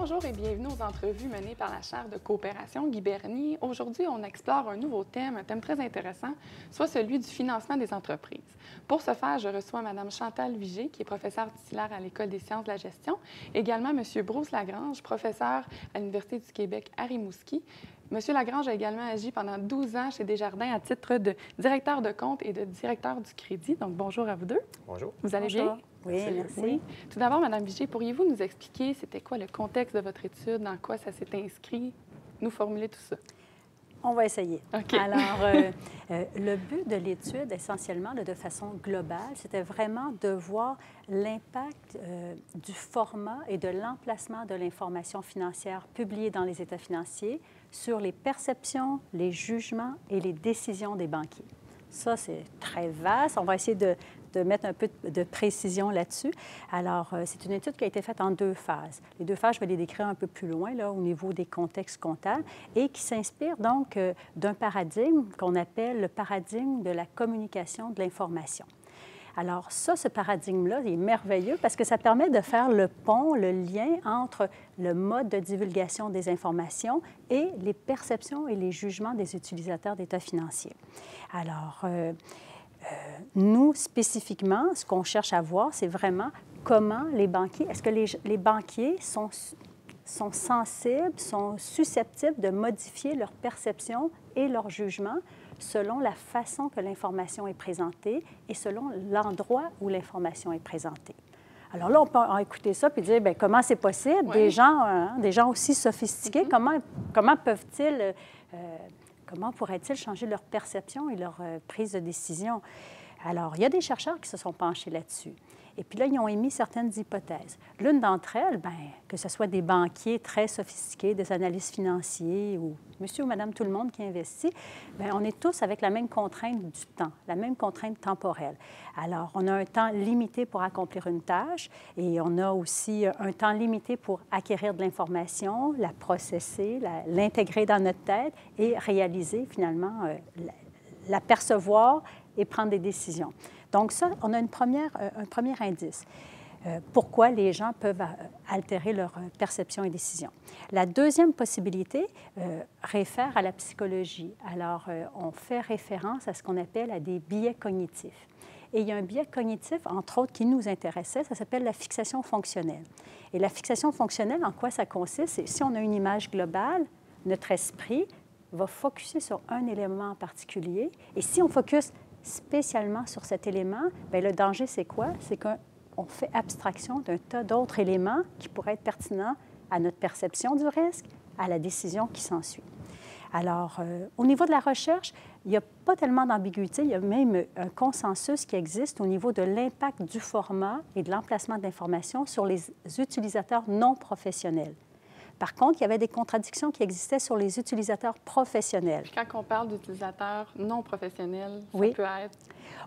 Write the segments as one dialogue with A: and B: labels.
A: Bonjour et bienvenue aux entrevues menées par la chaire de coopération Guy Bernier. Aujourd'hui, on explore un nouveau thème, un thème très intéressant, soit celui du financement des entreprises. Pour ce faire, je reçois Mme Chantal Vigé, qui est professeure titulaire à l'École des sciences de la gestion, également M. Bruce Lagrange, professeur à l'Université du Québec à Rimouski. M. Lagrange a également agi pendant 12 ans chez Desjardins à titre de directeur de compte et de directeur du crédit. Donc, bonjour à vous deux.
B: Bonjour.
A: Vous allez bien?
C: Oui, merci.
A: Oui. Tout d'abord, Mme Vigé, pourriez-vous nous expliquer c'était quoi le contexte de votre étude, dans quoi ça s'est inscrit, nous formuler tout ça?
C: On va essayer.
A: OK.
C: Alors, le but de l'étude, essentiellement, de façon globale, c'était vraiment de voir l'impact du format et de l'emplacement de l'information financière publiée dans les états financiers sur les perceptions, les jugements et les décisions des banquiers. Ça, c'est très vaste. On va essayer de mettre un peu de précision là-dessus. Alors, c'est une étude qui a été faite en 2 phases. Les 2 phases, je vais les décrire un peu plus loin, là, au niveau des contextes comptables, et qui s'inspire donc d'un paradigme qu'on appelle le paradigme de la communication de l'information. Alors ça, ce paradigme-là, il est merveilleux parce que ça permet de faire le pont, le lien entre le mode de divulgation des informations et les perceptions et les jugements des utilisateurs d'états financiers. Alors, nous, spécifiquement, ce qu'on cherche à voir, c'est vraiment comment les banquiers, est-ce que les banquiers sont sensibles, sont susceptibles de modifier leur perception et leur jugement selon la façon que l'information est présentée et selon l'endroit où l'information est présentée. Alors là, on peut écouter ça et dire, bien, comment c'est possible?
A: Oui.
C: Des gens aussi sophistiqués, comment peuvent-ils... Comment pourraient-ils changer leur perception et leur prise de décision? Alors, il y a des chercheurs qui se sont penchés là-dessus. Et puis là, ils ont émis certaines hypothèses. L'une d'entre elles, bien, que ce soit des banquiers très sophistiqués, des analystes financiers ou monsieur ou madame tout le monde qui investit, bien, on est tous avec la même contrainte du temps, la même contrainte temporelle. Alors, on a un temps limité pour accomplir une tâche et on a aussi un temps limité pour acquérir de l'information, la processer, l'intégrer dans notre tête et réaliser finalement, la percevoir et prendre des décisions. Donc ça, on a un premier indice. Pourquoi les gens peuvent altérer leur perception et décision. La deuxième possibilité réfère à la psychologie. Alors, on fait référence à ce qu'on appelle à des biais cognitifs. Et il y a un biais cognitif, entre autres, qui nous intéressait, ça s'appelle la fixation fonctionnelle. Et la fixation fonctionnelle, en quoi ça consiste? C'est si on a une image globale, notre esprit va focusser sur un élément en particulier. Et si on focus spécialement sur cet élément, bien, le danger, c'est quoi? C'est qu'on fait abstraction d'un tas d'autres éléments qui pourraient être pertinents à notre perception du risque, à la décision qui s'ensuit. Alors, au niveau de la recherche, il n'y a pas tellement d'ambiguïté. Il y a même un consensus qui existe au niveau de l'impact du format et de l'emplacement de l'information sur les utilisateurs non professionnels. Par contre, il y avait des contradictions qui existaient sur les utilisateurs professionnels.
A: Puis quand on parle d'utilisateurs non professionnels, ça
C: oui.
A: peut être...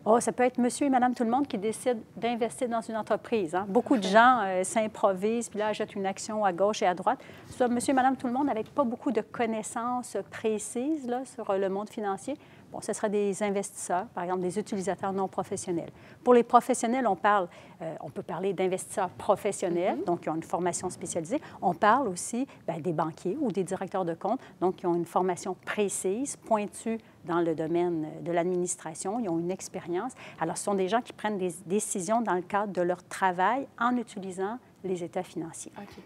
C: Oh, ça peut être monsieur et madame tout le monde qui décident d'investir dans une entreprise. Hein? Beaucoup de gens s'improvisent, puis là, achètent une action à gauche et à droite. Soit monsieur et madame tout le monde avec pas beaucoup de connaissances précises là, sur le monde financier. Bon, ce sera des investisseurs, par exemple, des utilisateurs non professionnels. Pour les professionnels, on peut parler d'investisseurs professionnels, donc qui ont une formation spécialisée. On parle aussi bien, des banquiers ou des directeurs de compte, donc qui ont une formation précise, pointue dans le domaine de l'administration. Ils ont une expérience. Alors, ce sont des gens qui prennent des décisions dans le cadre de leur travail en utilisant les états financiers.
A: OK.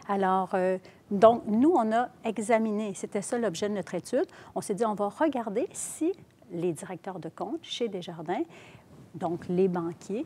C: Alors, donc, nous, on a examiné, c'était ça l'objet de notre étude. On s'est dit, on va regarder si les directeurs de compte chez Desjardins, donc les banquiers,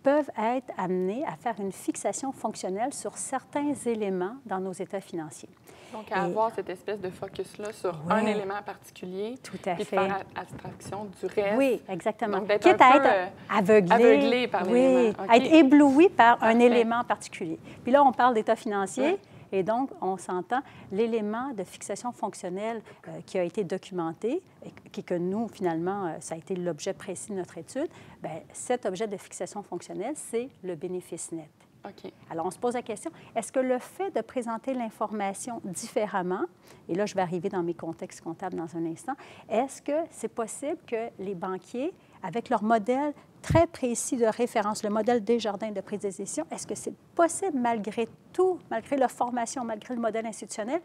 C: peuvent être amenés à faire une fixation fonctionnelle sur certains éléments dans nos états financiers.
A: Donc, à avoir cette espèce de focus-là sur un élément particulier.
C: Tout à
A: puis
C: fait.
A: faire abstraction du reste.
C: Oui, exactement.
A: Donc, d'être
C: Quitte
A: un
C: à
A: peu
C: être aveuglé
A: par l'élément.
C: Oui, être ébloui par un élément particulier. Puis là, on parle d'état financier.
A: Oui.
C: Et donc, on s'entend, l'élément de fixation fonctionnelle qui a été documenté et que nous, finalement, ça a été l'objet précis de notre étude, bien, cet objet de fixation fonctionnelle, c'est le bénéfice net.
A: OK.
C: Alors, on se pose la question, est-ce que le fait de présenter l'information différemment, et là, je vais arriver dans mes contextes comptables dans un instant, est-ce que c'est possible que les banquiers avec leur modèle très précis de référence, le modèle Desjardins de prise de décision, est-ce que c'est possible, malgré tout, malgré leur formation, malgré le modèle institutionnel,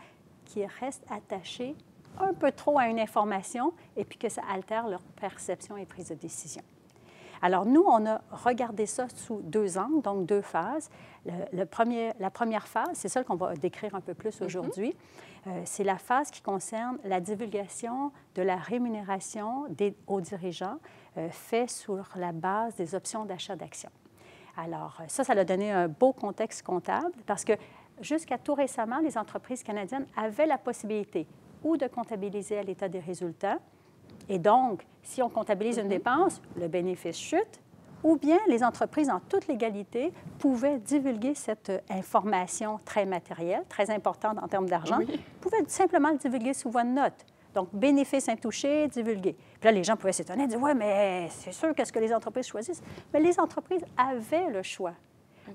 C: qu'ils restent attachés un peu trop à une information et puis que ça altère leur perception et prise de décision? Alors, nous, on a regardé ça sous 2 angles, donc 2 phases. La première phase, c'est celle qu'on va décrire un peu plus aujourd'hui. C'est la phase qui concerne la divulgation de la rémunération aux dirigeants fait sur la base des options d'achat d'actions. Alors, ça a donné un beau contexte comptable parce que jusqu'à tout récemment, les entreprises canadiennes avaient la possibilité ou de comptabiliser à l'état des résultats. Et donc, si on comptabilise une dépense, le bénéfice chute, ou bien les entreprises, en toute légalité, pouvaient divulguer cette information très matérielle, très importante en termes d'argent, pouvaient simplement le divulguer sous voie de note. Donc, bénéfice intouché, divulgué. Puis là, les gens pouvaient s'étonner, dire « Oui, mais c'est sûr qu'est-ce que les entreprises choisissent. » Mais les entreprises avaient le choix.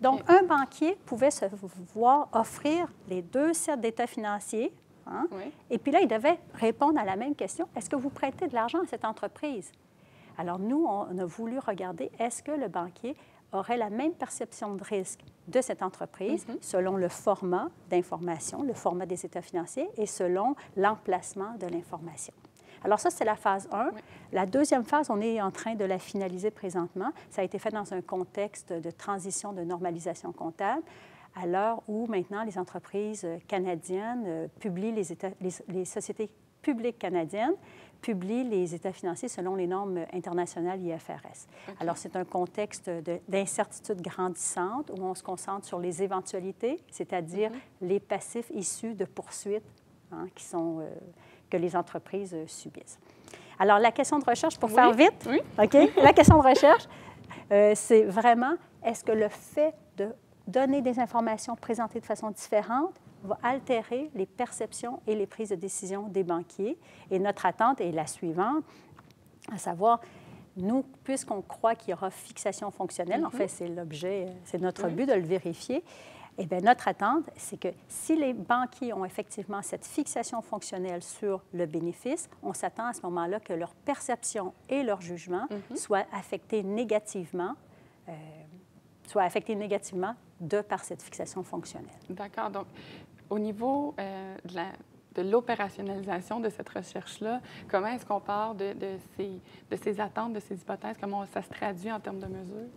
C: Donc, un banquier pouvait se voir offrir les 2 sets d'états financiers. Hein? Oui. Et puis là, il devait répondre à la même question. Est-ce que vous prêtez de l'argent à cette entreprise? Alors, nous, on a voulu regarder, est-ce que le banquier aurait la même perception de risque de cette entreprise selon le format d'information, le format des états financiers et selon l'emplacement de l'information. Alors ça, c'est la phase 1. Oui. La deuxième phase, on est en train de la finaliser présentement. Ça a été fait dans un contexte de transition, de normalisation comptable, à l'heure où maintenant les entreprises canadiennes publient les sociétés publiques canadiennes publient les états financiers selon les normes internationales IFRS. Okay. Alors, c'est un contexte d'incertitude grandissante où on se concentre sur les éventualités, c'est-à-dire les passifs issus de poursuites que les entreprises subissent. Alors, la question de recherche, pour faire vite, OK? La question de recherche, c'est vraiment, est-ce que le fait de donner des informations présentées de façon différente va altérer les perceptions et les prises de décision des banquiers. Et notre attente est la suivante, à savoir, nous, puisqu'on croit qu'il y aura fixation fonctionnelle, en fait, c'est l'objet, c'est notre but de le vérifier, eh bien, notre attente, c'est que si les banquiers ont effectivement cette fixation fonctionnelle sur le bénéfice, on s'attend à ce moment-là que leur perception et leur jugement soient affectés négativement de par cette fixation fonctionnelle.
A: D'accord. Donc, au niveau de l'opérationnalisation de cette recherche-là, comment est-ce qu'on part de ces attentes, de ces hypothèses? Comment ça se traduit en termes de mesures?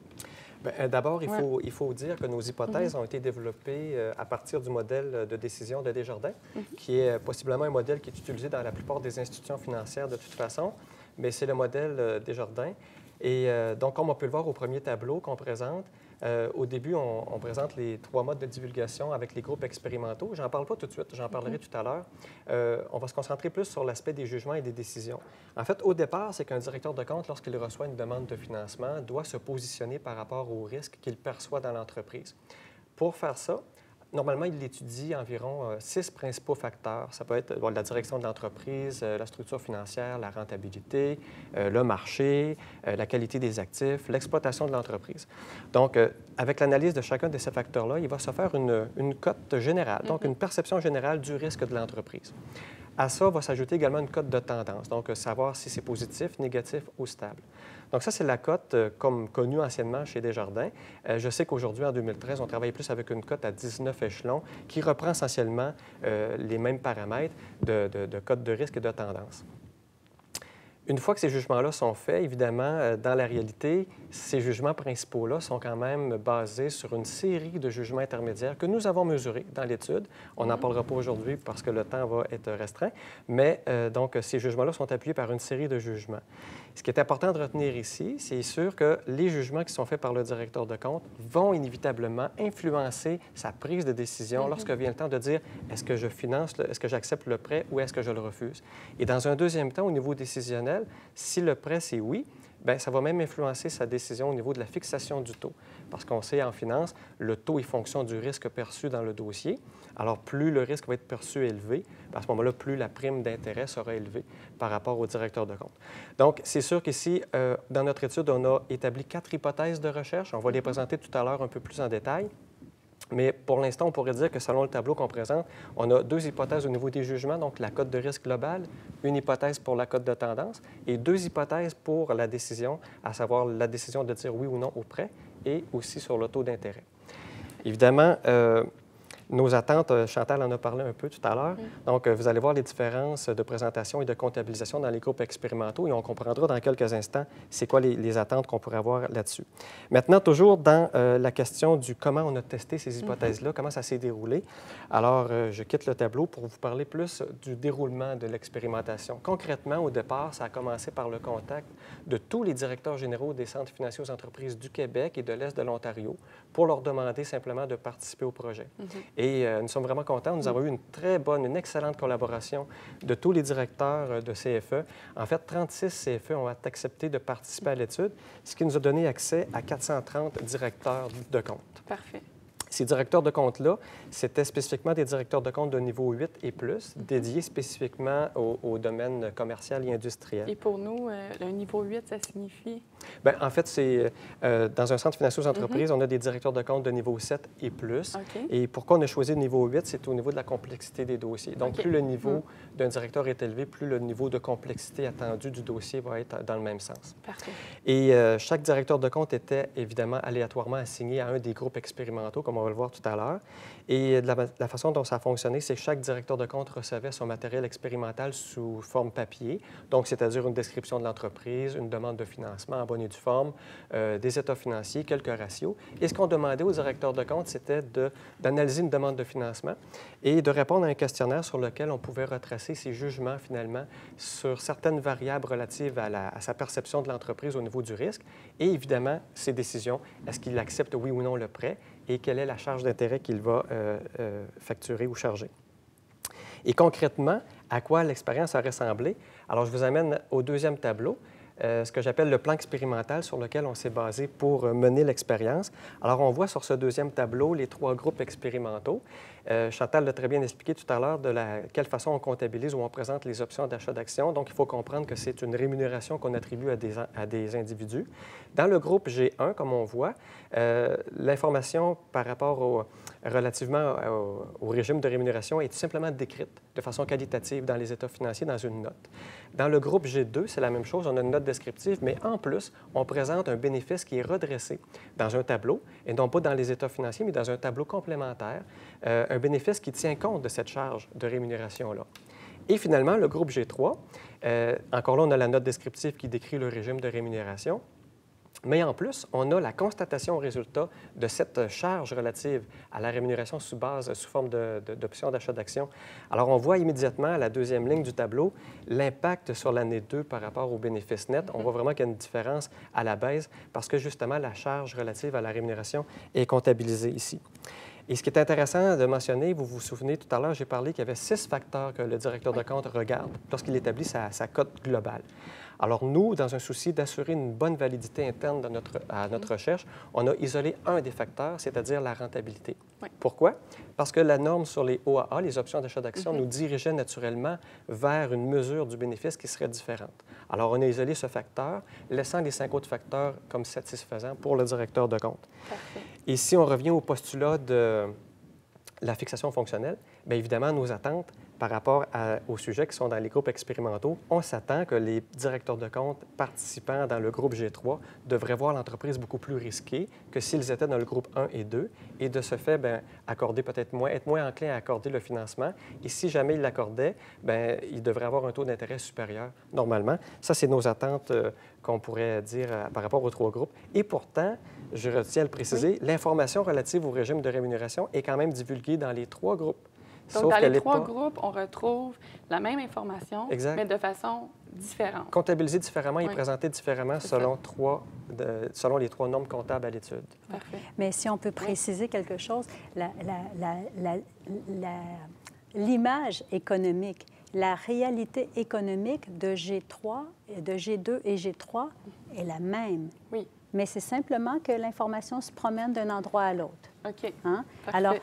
B: D'abord, il faut dire que nos hypothèses ont été développées à partir du modèle de décision de Desjardins, qui est possiblement un modèle qui est utilisé dans la plupart des institutions financières de toute façon, mais c'est le modèle Desjardins. Et donc, comme on peut le voir au premier tableau qu'on présente, au début, on présente les 3 modes de divulgation avec les groupes expérimentaux. J'en parle pas tout de suite, j'en parlerai tout à l'heure. On va se concentrer plus sur l'aspect des jugements et des décisions. En fait, au départ, c'est qu'un directeur de compte, lorsqu'il reçoit une demande de financement, doit se positionner par rapport au risque qu'il perçoit dans l'entreprise. Pour faire ça, normalement, il étudie environ 6 principaux facteurs. Ça peut être la direction de l'entreprise, la structure financière, la rentabilité, le marché, la qualité des actifs, l'exploitation de l'entreprise. Donc, avec l'analyse de chacun de ces facteurs-là, il va se faire une cote générale, donc une perception générale du risque de l'entreprise. À ça va s'ajouter également une cote de tendance, donc savoir si c'est positif, négatif ou stable. Donc ça, c'est la cote comme connue anciennement chez Desjardins. Je sais qu'aujourd'hui, en 2013, on travaille plus avec une cote à 19 échelons qui reprend essentiellement les mêmes paramètres de cote de risque et de tendance. Une fois que ces jugements-là sont faits, évidemment, dans la réalité, ces jugements principaux-là sont quand même basés sur une série de jugements intermédiaires que nous avons mesurés dans l'étude. On n'en parlera pas aujourd'hui parce que le temps va être restreint, mais donc ces jugements-là sont appuyés par une série de jugements. Ce qui est important de retenir ici, c'est sûr que les jugements qui sont faits par le directeur de compte vont inévitablement influencer sa prise de décision lorsque vient le temps de dire est-ce que je finance, est-ce que j'accepte le prêt ou est-ce que je le refuse. Et dans un deuxième temps, au niveau décisionnel, si le prêt c'est oui, bien, ça va même influencer sa décision au niveau de la fixation du taux. Parce qu'on sait en finance, le taux est fonction du risque perçu dans le dossier. Alors, plus le risque va être perçu élevé, à ce moment-là, plus la prime d'intérêt sera élevée par rapport au directeur de compte. Donc, c'est sûr qu'ici, dans notre étude, on a établi 4 hypothèses de recherche. On va les présenter tout à l'heure un peu plus en détail. Mais pour l'instant, on pourrait dire que selon le tableau qu'on présente, on a 2 hypothèses au niveau des jugements, donc la cote de risque globale, une hypothèse pour la cote de tendance et 2 hypothèses pour la décision, à savoir la décision de dire oui ou non au prêt et aussi sur le taux d'intérêt. Évidemment, nos attentes, Chantal en a parlé un peu tout à l'heure. Donc, vous allez voir les différences de présentation et de comptabilisation dans les groupes expérimentaux et on comprendra dans quelques instants c'est quoi les attentes qu'on pourrait avoir là-dessus. Maintenant, toujours dans la question du comment on a testé ces hypothèses-là, comment ça s'est déroulé. Alors, je quitte le tableau pour vous parler plus du déroulement de l'expérimentation. Concrètement, au départ, ça a commencé par le contact de tous les directeurs généraux des centres financiers aux entreprises du Québec et de l'Est de l'Ontario pour leur demander simplement de participer au projet. Et nous sommes vraiment contents. Nous avons eu une très bonne, une excellente collaboration de tous les directeurs de CFE. En fait, 36 CFE ont accepté de participer à l'étude, ce qui nous a donné accès à 430 directeurs de compte.
A: Parfait.
B: Ces directeurs de compte-là, c'était spécifiquement des directeurs de compte de niveau 8 et plus, dédiés spécifiquement au domaine commercial et industriel.
A: Et pour nous, le niveau 8, ça signifie?
B: Bien, en fait, c'est dans un centre financier aux entreprises, on a des directeurs de compte de niveau 7 et plus.
A: Okay.
B: Et pourquoi on a choisi le niveau 8? C'est au niveau de la complexité des dossiers. Donc, plus le niveau d'un directeur est élevé, plus le niveau de complexité attendu du dossier va être dans le même sens.
A: Parfait.
B: Et chaque directeur de compte était évidemment aléatoirement assigné à un des groupes expérimentaux, comme on va le voir tout à l'heure. Et la façon dont ça a fonctionné, c'est que chaque directeur de compte recevait son matériel expérimental sous forme papier, donc c'est-à-dire une description de l'entreprise, une demande de financement en bonne et due forme, des états financiers, quelques ratios. Et ce qu'on demandait aux directeurs de compte, c'était d'analyser une demande de financement et de répondre à un questionnaire sur lequel on pouvait retracer ses jugements finalement sur certaines variables relatives à sa perception de l'entreprise au niveau du risque et évidemment ses décisions. Est-ce qu'il accepte oui ou non le prêt et quelle est la charge d'intérêt qu'il va facturer ou charger. Et concrètement, à quoi l'expérience a ressemblé? Alors, je vous amène au deuxième tableau, ce que j'appelle le plan expérimental sur lequel on s'est basé pour mener l'expérience. Alors, on voit sur ce deuxième tableau les 3 groupes expérimentaux. Chantal l'a très bien expliqué tout à l'heure de quelle façon on comptabilise ou on présente les options d'achat d'actions. Donc, il faut comprendre que c'est une rémunération qu'on attribue à des individus. Dans le groupe G1, comme on voit, l'information par rapport relativement au régime de rémunération est tout simplement décrite de façon qualitative dans les états financiers dans une note. Dans le groupe G2, c'est la même chose. On a une note descriptive, mais en plus, on présente un bénéfice qui est redressé dans un tableau, et non pas dans les états financiers, mais dans un tableau complémentaire, un bénéfice qui tient compte de cette charge de rémunération-là. Et finalement, le groupe G3, encore là, on a la note descriptive qui décrit le régime de rémunération. Mais en plus, on a la constatation au résultat de cette charge relative à la rémunération sous forme d'option d'achat d'actions. Alors, on voit immédiatement à la deuxième ligne du tableau l'impact sur l'année 2 par rapport au bénéfice net. On voit vraiment qu'il y a une différence à la baisse parce que justement, la charge relative à la rémunération est comptabilisée ici. Et ce qui est intéressant de mentionner, vous vous souvenez, tout à l'heure, j'ai parlé qu'il y avait 6 facteurs que le directeur de compte regarde lorsqu'il établit sa cote globale. Alors nous, dans un souci d'assurer une bonne validité interne à notre recherche, on a isolé un des facteurs, c'est-à-dire la rentabilité.
A: Oui.
B: Pourquoi? Parce que la norme sur les OAA, les options d'achat d'actions, nous dirigeait naturellement vers une mesure du bénéfice qui serait différente. Alors on a isolé ce facteur, laissant les 5 autres facteurs comme satisfaisants pour le directeur de compte.
A: Parfait.
B: Et si on revient au postulat de la fixation fonctionnelle, bien évidemment, nos attentes par rapport aux sujets qui sont dans les groupes expérimentaux, on s'attend que les directeurs de compte participants dans le groupe G3 devraient voir l'entreprise beaucoup plus risquée que s'ils étaient dans le groupe 1 et 2 et de ce fait, bien, accorder peut-être moins, être moins enclin à accorder le financement. Et si jamais ils l'accordaient, bien, ils devraient avoir un taux d'intérêt supérieur normalement. Ça, c'est nos attentes qu'on pourrait dire par rapport aux 3 groupes. Et pourtant, je retiens à le préciser, l'information relative au régime de rémunération est quand même divulguée dans les 3 groupes.
A: Donc,
B: sauf
A: dans les 3
B: pas...
A: groupes, on retrouve la même information,
B: exact.
A: mais de façon différente.
B: Comptabilisée différemment et présentée différemment selon les 3 normes comptables à l'étude.
A: Parfait.
C: Mais si on peut préciser quelque chose, l'image économique, la réalité économique de G3, de G2 et G3 est la même.
A: Oui.
C: Mais c'est simplement que l'information se promène d'un endroit à l'autre.
A: OK.
C: Hein?
A: Parfait.
C: Alors,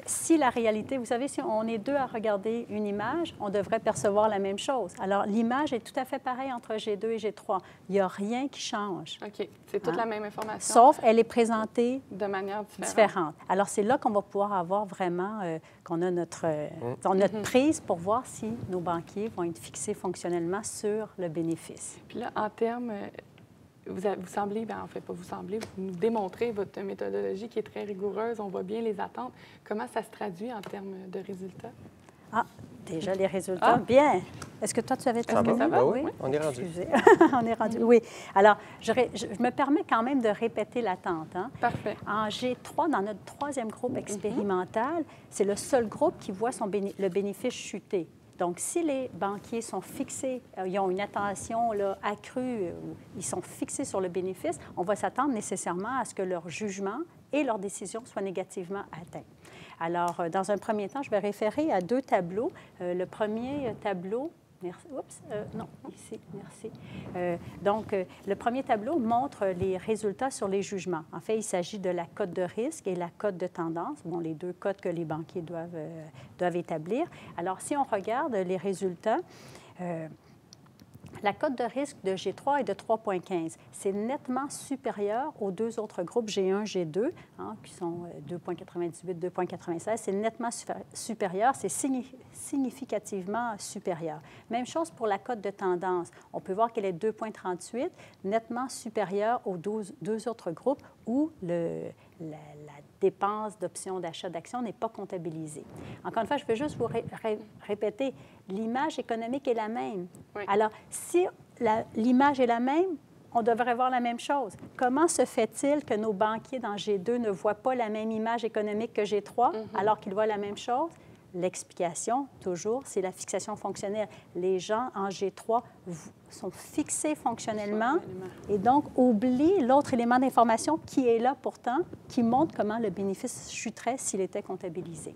C: Si la réalité, vous savez, si on est deux à regarder une image, on devrait percevoir la même chose. Alors, l'image est tout à fait pareille entre G2 et G3. Il n'y a rien qui change.
A: OK. C'est toute la même information.
C: Sauf, elle est présentée
A: de manière
C: différente. Alors, c'est là qu'on va pouvoir avoir vraiment, qu'on a notre prise pour voir si nos banquiers vont être fixés fonctionnellement sur le bénéfice.
A: Puis là, en termes... Vous semblez, bien, en fait, pas vous semblez, vous nous démontrez votre méthodologie qui est très rigoureuse, on voit bien les attentes. Comment ça se traduit en termes de résultats?
C: Ah, déjà les résultats. Bien. Est-ce que toi, tu avais terminé?
B: Ça va? Oui, on est rendu.
C: Excusez. On est rendu, oui. Alors, je me permets quand même de répéter l'attente. Hein?
A: Parfait.
C: En G3, dans notre troisième groupe expérimental, c'est le seul groupe qui voit le bénéfice chuter. Donc, si les banquiers sont fixés, ils ont une attention là, accrue, ils sont fixés sur le bénéfice, on va s'attendre nécessairement à ce que leur jugement et leur décision soient négativement atteints. Alors, dans un premier temps, je vais référer à deux tableaux. Le premier tableau... Merci. Oups, non, ici, merci. Donc, le premier tableau montre les résultats sur les jugements. En fait, il s'agit de la cote de risque et la cote de tendance, bon, les deux cotes que les banquiers doivent établir. Alors, si on regarde les résultats, la cote de risque de G3 est de 3,15. C'est nettement supérieur aux deux autres groupes G1, G2, hein, qui sont 2,98, 2,96. C'est nettement supérieur, c'est significativement supérieur. Même chose pour la cote de tendance. On peut voir qu'elle est 2,38, nettement supérieure aux deux autres groupes où la dépense d'options d'achat d'actions n'est pas comptabilisée. Encore une fois, je veux juste vous répéter, l'image économique est la même. Oui. Alors, si l'image est la même, on devrait voir la même chose. Comment se fait-il que nos banquiers dans G2 ne voient pas la même image économique que G3 alors qu'ils voient la même chose? L'explication, toujours, c'est la fixation fonctionnelle. Les gens en G3 sont fixés fonctionnellement et donc oublient l'autre élément d'information qui est là pourtant, qui montre comment le bénéfice chuterait s'il était comptabilisé.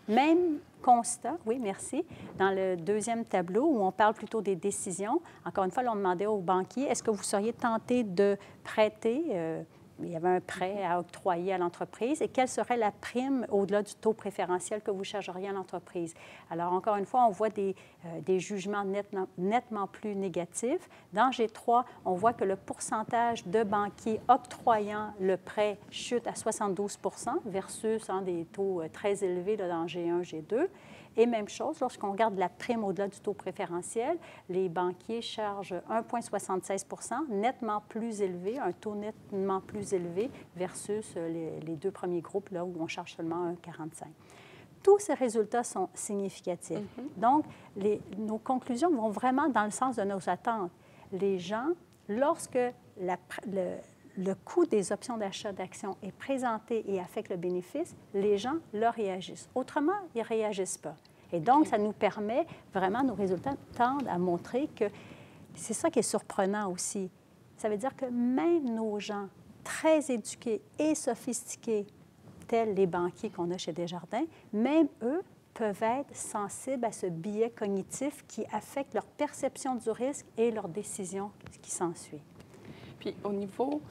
C: Même constat, oui, merci, dans le deuxième tableau où on parle plutôt des décisions. Encore une fois, là, on demandait aux banquiers, est-ce que vous seriez tenté de prêter il y avait un prêt à octroyer à l'entreprise et quelle serait la prime au-delà du taux préférentiel que vous chargeriez à l'entreprise. Alors, encore une fois, on voit des jugements nettement plus négatifs. Dans G3, on voit que le pourcentage de banquiers octroyant le prêt chute à 72 versus des taux très élevés là, dans G1, G2. Et même chose, lorsqu'on regarde la prime au-delà du taux préférentiel, les banquiers chargent 1,76 nettement plus élevé, un taux nettement plus élevé versus les deux premiers groupes là, où on charge seulement 1,45. Tous ces résultats sont significatifs. Donc, nos conclusions vont vraiment dans le sens de nos attentes. Les gens, lorsque le coût des options d'achat d'actions est présenté et affecte le bénéfice, les gens leur réagissent. Autrement, ils ne réagissent pas. Et donc, ça nous permet vraiment, nos résultats tendent à montrer que c'est ça qui est surprenant aussi. Ça veut dire que même nos gens très éduqués et sophistiqués, tels les banquiers qu'on a chez Desjardins, même eux peuvent être sensibles à ce biais cognitif qui affecte leur perception du risque et leur décision qui s'ensuit.
A: Puis, au niveau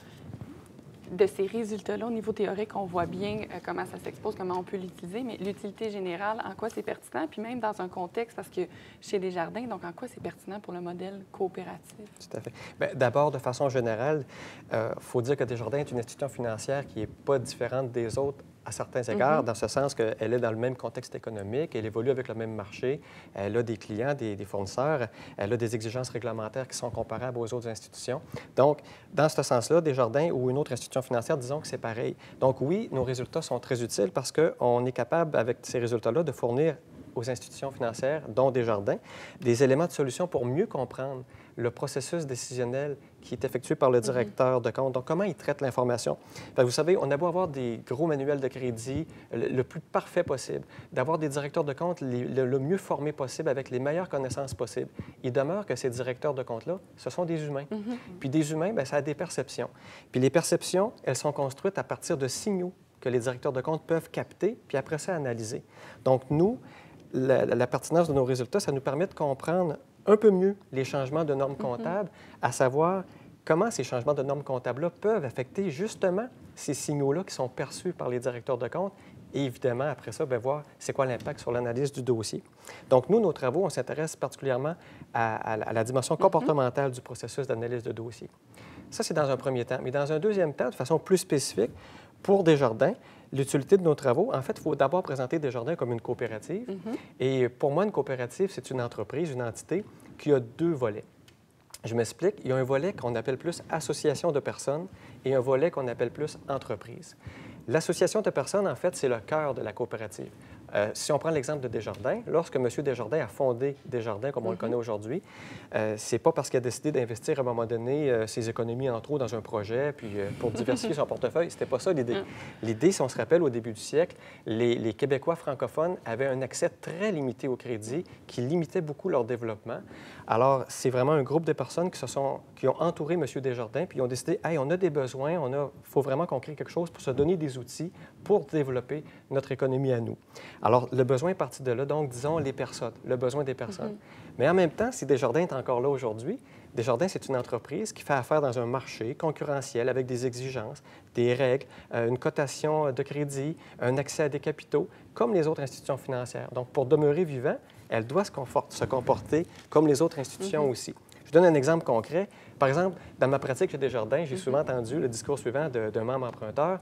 A: de ces résultats-là, au niveau théorique, on voit bien comment ça s'expose, comment on peut l'utiliser, mais l'utilité générale, en quoi c'est pertinent, puis même dans un contexte, parce que chez Desjardins, donc en quoi c'est pertinent pour le modèle coopératif?
B: Tout à fait. Bien, d'abord, de façon générale, il faut dire que Desjardins est une institution financière qui n'est pas différente des autres à certains égards, dans ce sens qu'elle est dans le même contexte économique, elle évolue avec le même marché, elle a des clients, des fournisseurs, elle a des exigences réglementaires qui sont comparables aux autres institutions. Donc, dans ce sens-là, Desjardins ou une autre institution financière, disons que c'est pareil. Donc oui, nos résultats sont très utiles parce qu'on est capable, avec ces résultats-là, de fournir aux institutions financières, dont Desjardins, des éléments de solution pour mieux comprendre le processus décisionnel qui est effectué par le directeur de compte. Donc, comment il traite l'information? Vous savez, on a beau avoir des gros manuels de crédit le plus parfait possible, d'avoir des directeurs de compte le mieux formés possible, avec les meilleures connaissances possibles. Il demeure que ces directeurs de compte-là, ce sont des humains. Puis des humains, bien, ça a des perceptions. Puis les perceptions, elles sont construites à partir de signaux que les directeurs de compte peuvent capter, puis après ça, analyser. Donc, nous, la pertinence de nos résultats, ça nous permet de comprendre un peu mieux les changements de normes comptables, à savoir comment ces changements de normes comptables-là peuvent affecter justement ces signaux-là qui sont perçus par les directeurs de compte et évidemment, après ça, bien, voir c'est quoi l'impact sur l'analyse du dossier. Donc, nous, nos travaux, on s'intéresse particulièrement à la dimension comportementale du processus d'analyse de dossier. Ça, c'est dans un premier temps. Mais dans un deuxième temps, de façon plus spécifique, pour Desjardins, l'utilité de nos travaux, en fait, il faut d'abord présenter Desjardins comme une coopérative. Et pour moi, une coopérative, c'est une entreprise, une entité qui a deux volets. Je m'explique. Il y a un volet qu'on appelle plus association de personnes et un volet qu'on appelle plus entreprise. L'association de personnes, en fait, c'est le cœur de la coopérative. Si on prend l'exemple de Desjardins, lorsque M. Desjardins a fondé Desjardins, comme on le connaît aujourd'hui, c'est pas parce qu'il a décidé d'investir à un moment donné ses économies en trop dans un projet, puis pour diversifier son portefeuille. C'était pas ça l'idée. L'idée, si on se rappelle, au début du siècle, les Québécois francophones avaient un accès très limité au crédit qui limitait beaucoup leur développement. Alors, c'est vraiment un groupe de personnes qui ont entouré M. Desjardins, puis ils ont décidé, hey, on a des besoins, il faut vraiment qu'on crée quelque chose pour se donner des outils pour développer notre économie à nous. Alors, le besoin est parti de là, donc, disons, les personnes, le besoin des personnes. Mais en même temps, si Desjardins est encore là aujourd'hui, Desjardins, c'est une entreprise qui fait affaire dans un marché concurrentiel avec des exigences, des règles, une cotation de crédit, un accès à des capitaux, comme les autres institutions financières. Donc, pour demeurer vivant, elle doit se comporter comme les autres institutions aussi. Je donne un exemple concret. Par exemple, dans ma pratique chez Desjardins, j'ai souvent entendu le discours suivant d'un membre emprunteur.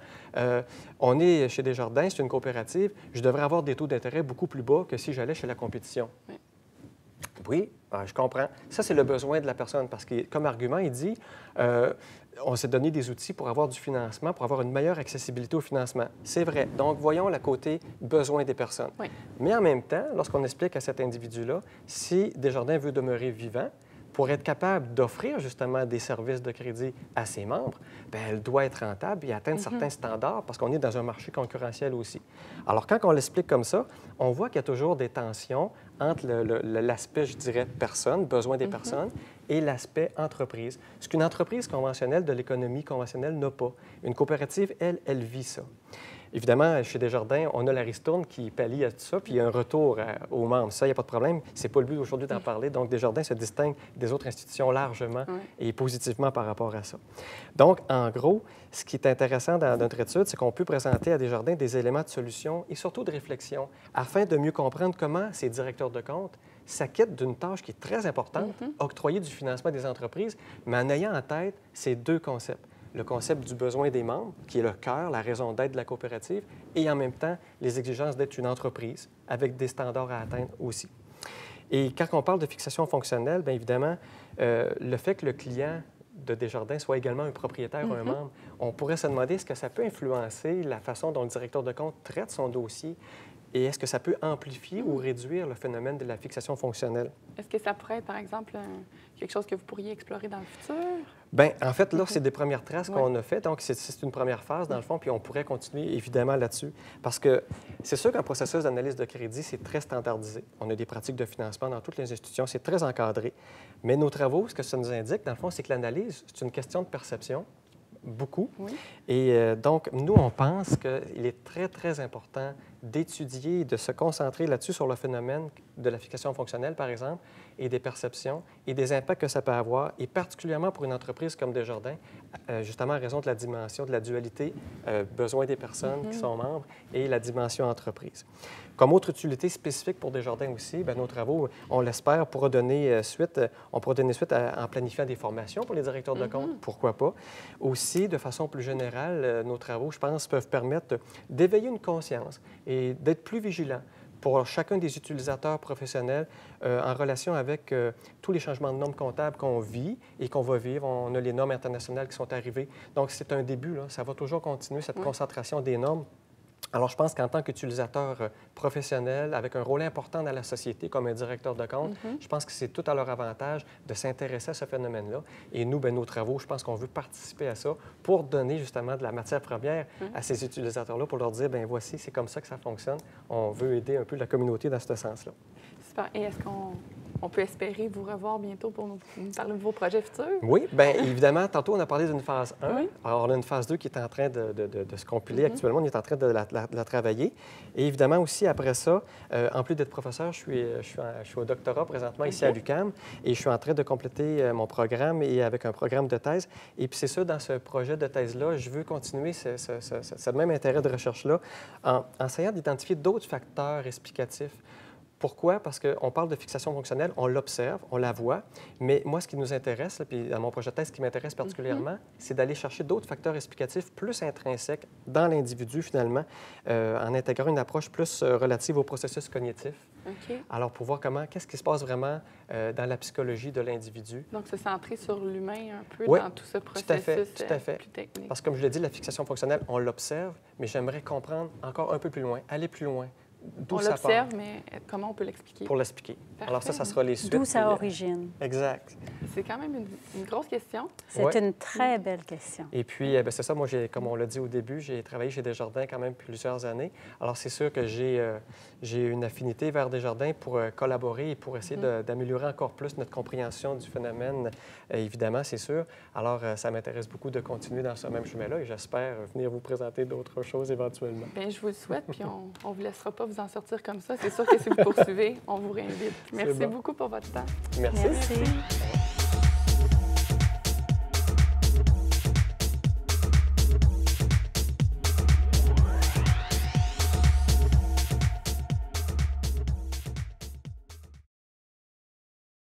B: On est chez Desjardins, c'est une coopérative, je devrais avoir des taux d'intérêt beaucoup plus bas que si j'allais chez la compétition. Oui, je comprends. Ça, c'est le besoin de la personne parce que, comme argument, il dit on s'est donné des outils pour avoir du financement, pour avoir une meilleure accessibilité au financement. C'est vrai. Donc, voyons le côté besoin des personnes. Oui. Mais en même temps, lorsqu'on explique à cet individu-là, si Desjardins veut demeurer vivant, pour être capable d'offrir justement des services de crédit à ses membres, bien, elle doit être rentable et atteindre certains standards parce qu'on est dans un marché concurrentiel aussi. Alors, quand on l'explique comme ça, on voit qu'il y a toujours des tensions entre l'aspect, je dirais, personne, besoin des personnes, et l'aspect entreprise. Ce qu'une entreprise conventionnelle de l'économie conventionnelle n'a pas. Une coopérative, elle vit ça. Évidemment, chez Desjardins, on a la ristourne qui pallie à tout ça, puis il y a un retour aux membres. Ça, il n'y a pas de problème. Ce n'est pas le but aujourd'hui d'en parler. Donc, Desjardins se distingue des autres institutions largement et positivement par rapport à ça. Donc, en gros, ce qui est intéressant dans notre étude, c'est qu'on peut présenter à Desjardins des éléments de solution et surtout de réflexion afin de mieux comprendre comment ces directeurs de compte s'acquittent d'une tâche qui est très importante, octroyer du financement des entreprises, mais en ayant en tête ces deux concepts. Le concept du besoin des membres, qui est le cœur, la raison d'être de la coopérative, et en même temps, les exigences d'être une entreprise, avec des standards à atteindre aussi. Et quand on parle de fixation fonctionnelle, bien évidemment, le fait que le client de Desjardins soit également un propriétaire ou un membre, on pourrait se demander est-ce que ça peut influencer la façon dont le directeur de compte traite son dossier et est-ce que ça peut amplifier ou réduire le phénomène de la fixation fonctionnelle?
A: Est-ce que ça pourrait être, par exemple, quelque chose que vous pourriez explorer dans le futur?
B: Bien, en fait, là, c'est des premières traces qu'on a faites. Donc, c'est une première phase, dans le fond, puis on pourrait continuer, évidemment, là-dessus. Parce que c'est sûr qu'un processus d'analyse de crédit, c'est très standardisé. On a des pratiques de financement dans toutes les institutions, c'est très encadré. Mais nos travaux, ce que ça nous indique, dans le fond, c'est que l'analyse, c'est une question de perception, beaucoup. Oui. Et donc, nous, on pense qu'il est très, très important d'étudier, de se concentrer là-dessus sur le phénomène de la fixation fonctionnelle, par exemple, et des perceptions et des impacts que ça peut avoir, et particulièrement pour une entreprise comme Desjardins, justement en raison de la dimension de la dualité, besoin des personnes qui sont membres et la dimension entreprise. Comme autre utilité spécifique pour Desjardins aussi, bien, nos travaux, on l'espère, pourra donner suite, on pourra donner suite en planifiant des formations pour les directeurs de compte, pourquoi pas. Aussi, de façon plus générale, nos travaux, je pense, peuvent permettre d'éveiller une conscience et d'être plus vigilants pour chacun des utilisateurs professionnels en relation avec tous les changements de normes comptables qu'on vit et qu'on va vivre. On a les normes internationales qui sont arrivées. Donc, c'est un début, là. Ça va toujours continuer, cette concentration des normes. Alors, je pense qu'en tant qu'utilisateur professionnel, avec un rôle important dans la société comme un directeur de compte, je pense que c'est tout à leur avantage de s'intéresser à ce phénomène-là. Et nous, bien, nos travaux, je pense qu'on veut participer à ça pour donner justement de la matière première à ces utilisateurs-là, pour leur dire, bien, voici, c'est comme ça que ça fonctionne. On veut aider un peu la communauté dans ce sens-là.
A: Super. Et est-ce qu'on on peut espérer vous revoir bientôt pour nous parler de vos projets futurs.
B: Oui, bien évidemment, tantôt, on a parlé d'une phase 1.
A: Oui.
B: Alors, on a une phase 2 qui est en train de se compiler actuellement. On est en train de la travailler. Et évidemment, aussi, après ça, en plus d'être professeur, je suis au doctorat présentement ici à l'UQAM et je suis en train de compléter mon programme et avec un programme de thèse. Et puis, c'est ça, dans ce projet de thèse-là, je veux continuer ce même intérêt de recherche-là en essayant d'identifier d'autres facteurs explicatifs. Pourquoi? Parce qu'on parle de fixation fonctionnelle, on l'observe, on la voit, mais moi, ce qui nous intéresse, là, puis dans mon projet de thèse, ce qui m'intéresse particulièrement, c'est d'aller chercher d'autres facteurs explicatifs plus intrinsèques dans l'individu, finalement, en intégrant une approche plus relative au processus cognitif.
A: OK.
B: Alors, pour voir qu'est-ce qui se passe vraiment dans la psychologie de l'individu.
A: Donc, se centrer sur l'humain un peu
B: Oui,
A: dans tout ce
B: tout
A: processus
B: à fait.
A: plus technique.
B: Parce que, comme je l'ai dit, la fixation fonctionnelle, on l'observe, mais j'aimerais comprendre encore un peu plus loin, aller plus loin.
A: On l'observe, mais comment on peut l'expliquer?
B: Pour l'expliquer.
A: Parfait.
B: Alors ça sera les suites.
C: D'où sa origine.
B: Exact.
A: C'est quand même une grosse question.
C: C'est une très belle question.
B: Et puis, c'est ça, moi, comme on l'a dit au début, j'ai travaillé chez Desjardins quand même plusieurs années. Alors, c'est sûr que j'ai une affinité vers Desjardins pour collaborer et pour essayer d'améliorer encore plus notre compréhension du phénomène, évidemment, c'est sûr. Alors, ça m'intéresse beaucoup de continuer dans ce même chemin-là et j'espère venir vous présenter d'autres choses éventuellement.
A: Bien, je vous le souhaite, puis on ne vous laissera pas vous en sortir comme ça. C'est sûr que si vous poursuivez, on vous réinvite. Merci beaucoup pour votre temps.
B: Merci.
C: Merci.